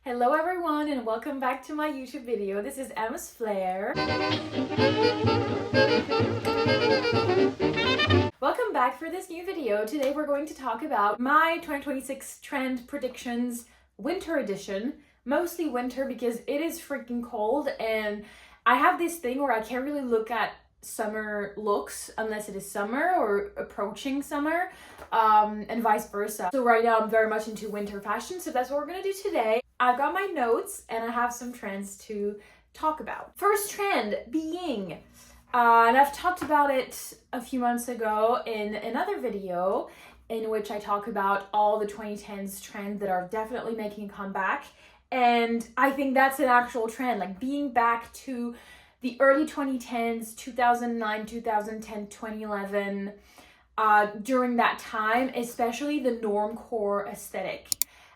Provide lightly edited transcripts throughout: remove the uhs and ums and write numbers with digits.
Hello everyone and welcome back to my YouTube video. This is Emma's Flair. Welcome back for this new video. Today we're going to talk about my 2026 trend predictions winter edition. Mostly winter because it is freaking cold and I have this thing where I can't really look at summer looks unless it is summer or approaching summer, and vice versa. So right now I'm very much into winter fashion, so that's what we're gonna do today. I've got my notes and I have some trends to talk about. First trend being, and I've talked about it a few months ago in another video in which I talk about all the 2010s trends that are definitely making a comeback. And I think that's an actual trend, like being back to the early 2010s, 2009, 2010, 2011, during that time, especially the normcore aesthetic.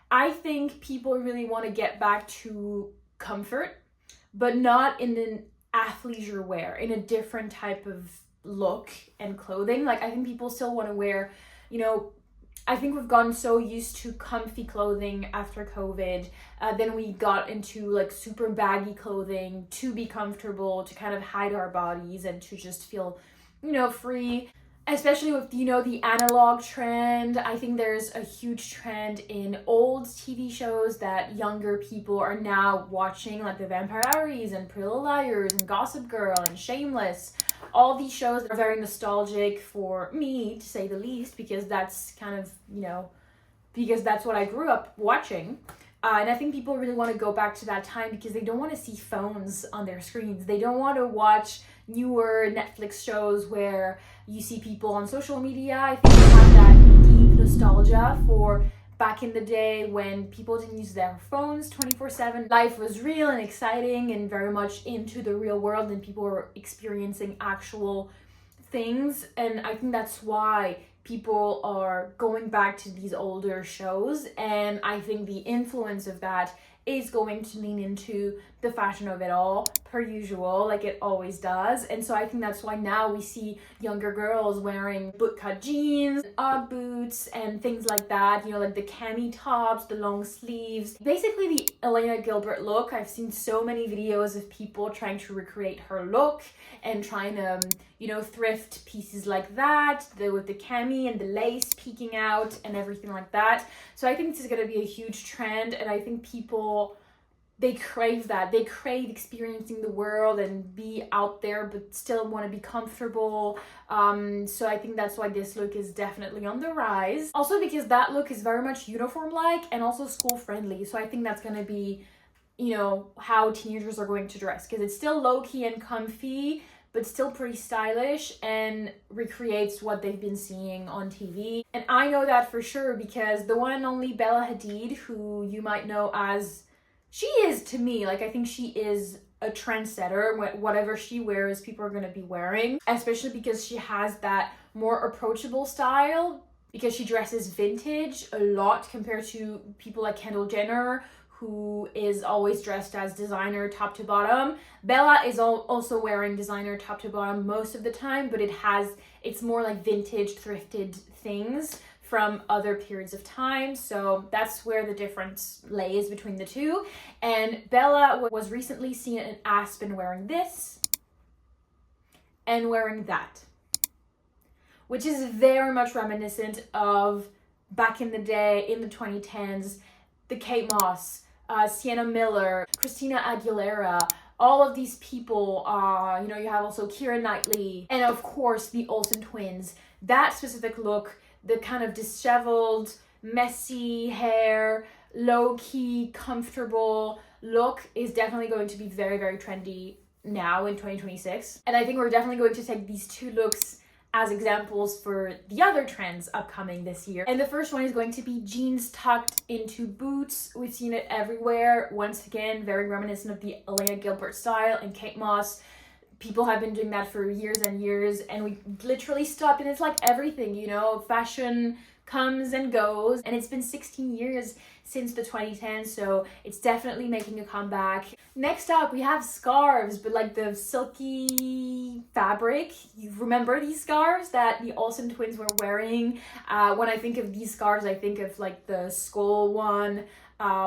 I think people really want to get back to comfort, but not in an athleisure wear, in a different type of look and clothing. Like, I think people still want to wear, I think we've gotten so used to comfy clothing after COVID. Then we got into like super baggy clothing to be comfortable, to kind of hide our bodies and to just feel, free. Especially with, the analog trend. I think there's a huge trend in old TV shows that younger people are now watching, like The Vampire Diaries and Pretty Little Liars and Gossip Girl and Shameless. All these shows are very nostalgic for me, to say the least, because that's kind of, because that's what I grew up watching. And I think people really want to go back to that time because they don't want to see phones on their screens. They don't want to watch newer Netflix shows where you see people on social media. I think they have that deep nostalgia for back in the day when people didn't use their phones 24/7. Life was real and exciting and very much into the real world and people were experiencing actual things. And I think that's why people are going back to these older shows, and I think the influence of that is going to lean into the fashion of it all, per usual, like it always does. And so I think that's why now we see younger girls wearing bootcut jeans, Ugg boots, and things like that, like the cami tops, the long sleeves. Basically the Elena Gilbert look. I've seen so many videos of people trying to recreate her look and trying to, thrift pieces like that, with the cami and the lace peeking out and everything like that. So I think this is going to be a huge trend, and I think people, they crave that. They crave experiencing the world and be out there but still want to be comfortable. So I think that's why this look is definitely on the rise. Also because that look is very much uniform-like and also school-friendly. So I think that's going to be, how teenagers are going to dress, because it's still low-key and comfy, but still pretty stylish and recreates what they've been seeing on TV. And I know that for sure because the one and only Bella Hadid, who you might know as, she is to me, like I think she is a trendsetter. Whatever she wears, people are going to be wearing, especially because she has that more approachable style, because she dresses vintage a lot compared to people like Kendall Jenner, who is always dressed as designer top to bottom. Bella is also wearing designer top to bottom most of the time, but it's more like vintage thrifted things from other periods of time. So that's where the difference lays between the two. And Bella was recently seen in Aspen wearing this and wearing that, which is very much reminiscent of back in the day, in the 2010s, the Kate Moss, Sienna Miller, Christina Aguilera, all of these people, you have also Keira Knightley, and of course the Olsen twins. That specific look, the kind of disheveled, messy hair, low-key, comfortable look is definitely going to be very, very trendy now in 2026. And I think we're definitely going to take these two looks as examples for the other trends upcoming this year. And the first one is going to be jeans tucked into boots. We've seen it everywhere. Once again, very reminiscent of the Elena Gilbert style and Kate Moss. People have been doing that for years and years, and we literally stopped, and it's like everything, fashion comes and goes, and it's been 16 years since the 2010s, so it's definitely making a comeback. Next up, we have scarves, but like the silky fabric. You remember these scarves that the Olsen twins were wearing? When I think of these scarves, I think of like the skull one,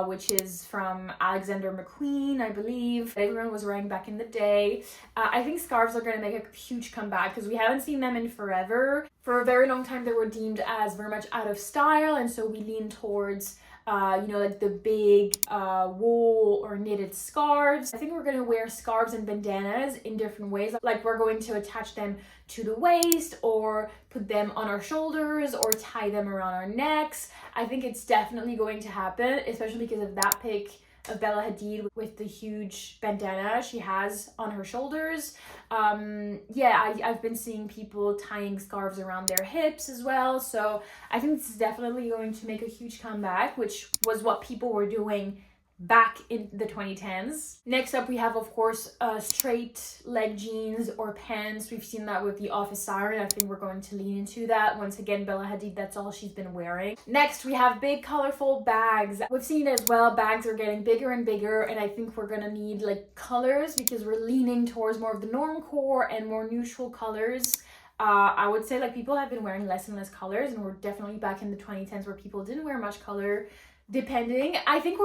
which is from Alexander McQueen, I believe. Everyone was wearing back in the day. I think scarves are going to make a huge comeback because we haven't seen them in forever. For a very long time, they were deemed as very much out of style, and so we lean towards like the big wool or knitted scarves. I think we're going to wear scarves and bandanas in different ways. Like we're going to attach them to the waist or put them on our shoulders or tie them around our necks. I think it's definitely going to happen, especially because of that pic of Bella Hadid with the huge bandana she has on her shoulders. I've been seeing people tying scarves around their hips as well. So I think this is definitely going to make a huge comeback, which was what people were doing back in the 2010s. Next up, we have, of course, straight leg jeans or pants. We've seen that with the Office Siren. I think we're going to lean into that. Once again, Bella Hadid, that's all she's been wearing. Next, we have big, colorful bags. We've seen it as well. Bags are getting bigger and bigger, and I think we're gonna need like colors because we're leaning towards more of the normcore and more neutral colors. I would say like people have been wearing less and less colors, and we're definitely back in the 2010s where people didn't wear much color. Depending, I think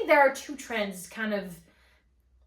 there are two trends kind of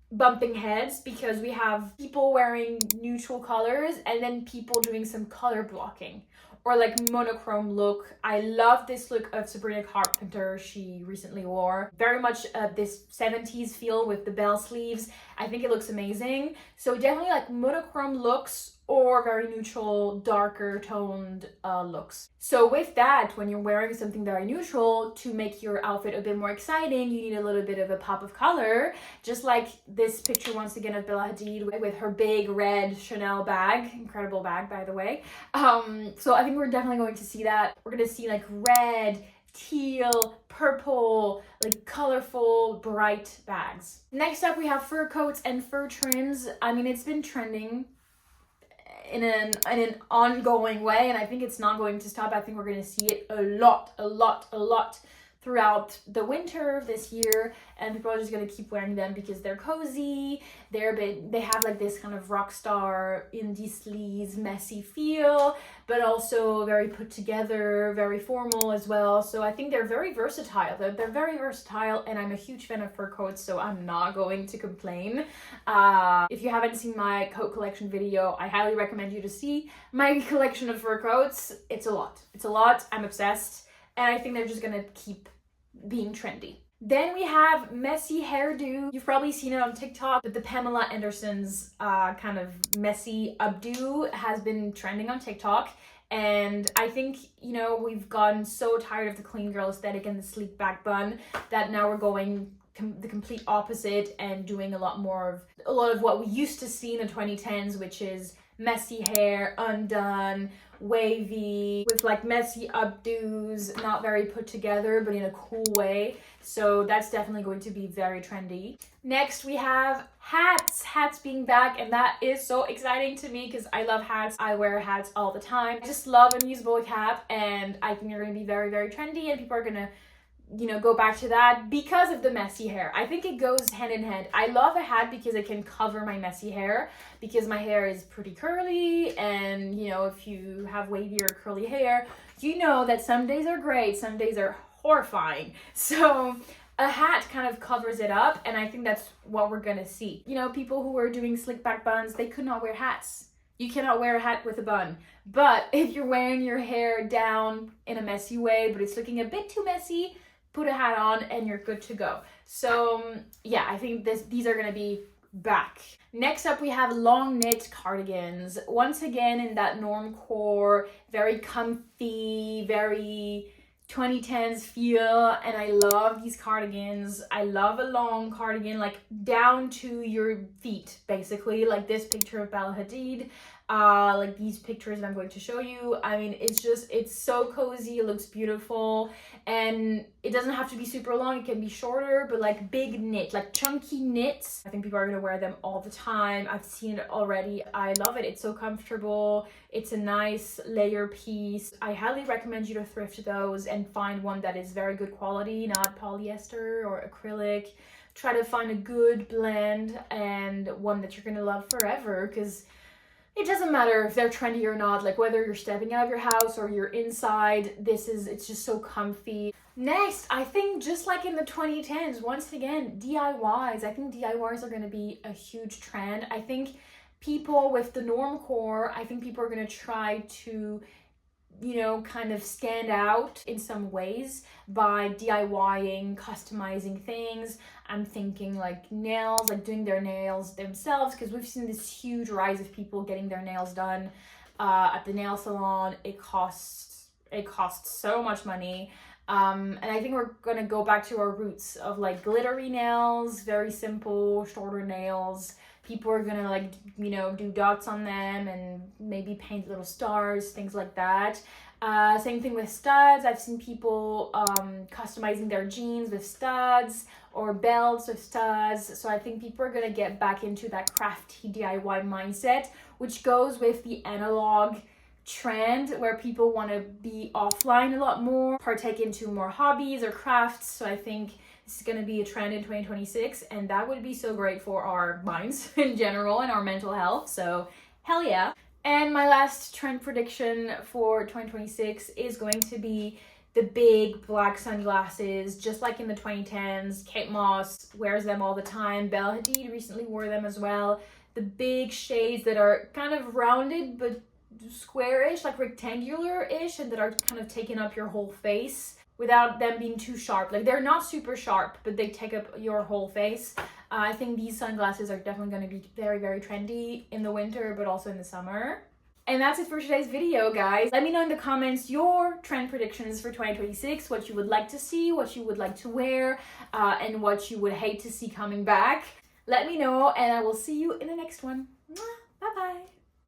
bumping heads because we have people wearing neutral colors and then people doing some color blocking or like monochrome look. I love this look of Sabrina Carpenter she recently wore. Very much this 70s feel with the bell sleeves. I think it looks amazing. So definitely like monochrome looks or very neutral, darker toned looks. So with that, when you're wearing something very neutral, to make your outfit a bit more exciting, you need a little bit of a pop of color. Just like this picture once again of Bella Hadid with her big red Chanel bag. Incredible bag, by the way. So I think we're definitely going to see that. We're gonna see like red, teal, purple, like colorful, bright bags. Next up, we have fur coats and fur trims. I mean, it's been trending in an ongoing way, and I think it's not going to stop. I think we're going to see it a lot throughout the winter this year, and people are just going to keep wearing them because they're cozy, they have like this kind of rock star indie sleaze messy feel, but also very put together, very formal as well. So I think they're very versatile. They're very versatile, and I'm a huge fan of fur coats, so I'm not going to complain. If you haven't seen my coat collection video, I highly recommend you to see my collection of fur coats. It's a lot. I'm obsessed. And I think they're just gonna keep being trendy. Then we have messy hairdo. You've probably seen it on TikTok, but the Pamela Anderson's kind of messy updo has been trending on TikTok. And I think, we've gotten so tired of the clean girl aesthetic and the sleek back bun that now we're going the complete opposite and doing a lot of what we used to see in the 2010s, which is messy hair, undone, wavy, with like messy updos, not very put together, but in a cool way. So that's definitely going to be very trendy. Next, we have hats being back, and that is so exciting to me because I love hats. I wear hats all the time. I just love a usable cap, and I think they're going to be very, very trendy, and people are going to go back to that because of the messy hair. I think it goes hand in hand. I love a hat because it can cover my messy hair because my hair is pretty curly, and if you have wavy or curly hair, that some days are great, some days are horrifying. So a hat kind of covers it up, and I think that's what we're gonna see. People who are doing slick back buns, they could not wear hats. You cannot wear a hat with a bun. But if you're wearing your hair down in a messy way, but it's looking a bit too messy, put a hat on and you're good to go. So yeah, I think these are gonna be back. Next up, we have long knit cardigans. Once again, in that normcore, very comfy, very 2010s feel, and I love these cardigans. I love a long cardigan, like down to your feet, basically, like this picture of Bella Hadid. Like these pictures that I'm going to show you. I mean, it's so cozy, it looks beautiful, and it doesn't have to be super long, it can be shorter, but like big knit, like chunky knits. I think people are gonna wear them all the time. I've seen it already. I love it. It's so comfortable. It's a nice layer piece. I highly recommend you to thrift those and find one that is very good quality, not polyester or acrylic. Try to find a good blend and one that you're gonna love forever, because it doesn't matter if they're trendy or not, like whether you're stepping out of your house or you're inside, it's just so comfy. Next, I think just like in the 2010s, once again, DIYs. I think DIYs are going to be a huge trend. I think people with the normcore, I think people are going to try to, you know, kind of stand out in some ways by DIYing, customizing things. I'm thinking like nails, like doing their nails themselves, because we've seen this huge rise of people getting their nails done at the nail salon. It costs so much money. And I think we're gonna go back to our roots of like glittery nails, very simple, shorter nails. People are gonna like, you know, do dots on them and maybe paint little stars, things like that. Same thing with studs. I've seen people customizing their jeans with studs or belts with studs. So I think people are gonna get back into that crafty DIY mindset, which goes with the analog trend where people want to be offline a lot more, partake into more hobbies or crafts. So I think this is going to be a trend in 2026, and that would be so great for our minds in general and our mental health. So hell yeah. And my last trend prediction for 2026 is going to be the big black sunglasses, just like in the 2010s. Kate Moss wears them all the time. Bella Hadid recently wore them as well. The big shades that are kind of rounded but squarish, like rectangular-ish, and that are kind of taking up your whole face without them being too sharp. Like they're not super sharp, but they take up your whole face. I think these sunglasses are definitely going to be very, very trendy in the winter, but also in the summer. And that's it for today's video, guys. Let me know in the comments your trend predictions for 2026, what you would like to see, what you would like to wear, and what you would hate to see coming back. Let me know, and I will see you in the next one. Bye-bye.